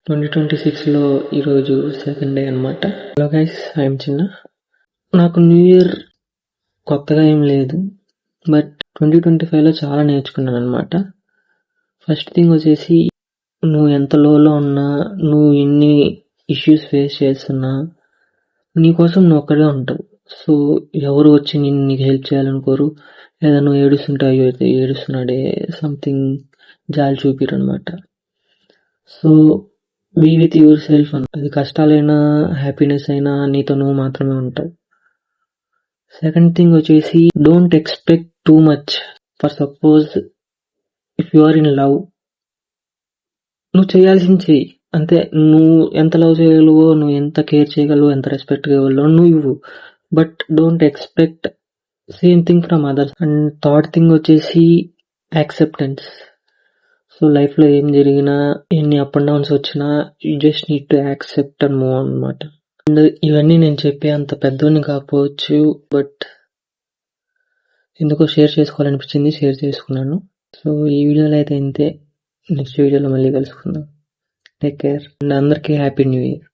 2026లో ఈరోజు second day అనమాట. Hello guys, I'm చిన్న. నాకు న్యూ ఇయర్ కొత్తగా ఏం లేదు, బట్ 2025లో చాలా నేర్చుకున్నాను అనమాట. ఫస్ట్ థింగ్ వచ్చేసి, నువ్వు ఎంత లోలో ఉన్నా, నువ్వు ఎన్ని ఇష్యూస్ ఫేస్ చేస్తున్నా, నీకోసం నువ్వు ఒక్కడే ఉంటావు. సో ఎవరు వచ్చి నీకు హెల్ప్ చేయాలనుకోరు. లేదా నువ్వు ఏడుస్తుంటే అయ్యో ఏడుస్తున్నాడే సంథింగ్ జాలి చూపిరు అనమాట. So be with yourself. అది కష్టాలైనా హ్యాపీనెస్ అయినా నీతో నువ్వు మాత్రమే ఉంటావు. సెకండ్ థింగ్ వచ్చేసి, don't expect too much. For suppose if you are in love, నువ్వు చేయాల్సింది చెయ్యి అంతే. నువ్వు ఎంత లవ్ చేయగలవో, నువ్వు ఎంత కేర్ చేయగలవో, ఎంత రెస్పెక్ట్ చేయగలవో నువ్వు ఇవ్వు. But don't expect same thing from others. And third thing వచ్చేసి యాక్సెప్టెన్స్. సో లైఫ్లో ఏం జరిగినా, ఎన్ని అప్ అండ్ డౌన్స్ వచ్చినా, you just need to accept and move on అనమాట. అండ్ ఇవన్నీ నేను చెప్పే అంత పెద్దోని కాకపోవచ్చు, బట్ ఎందుకో షేర్ చేసుకోవాలనిపించింది, షేర్ చేసుకున్నాను. సో ఈ వీడియోలో అయితే ఇంతే. నెక్స్ట్ వీడియోలో మళ్ళీ కలుసుకుందాం. టేక్ కేర్ అండ్ అందరికీ హ్యాపీ న్యూ ఇయర్.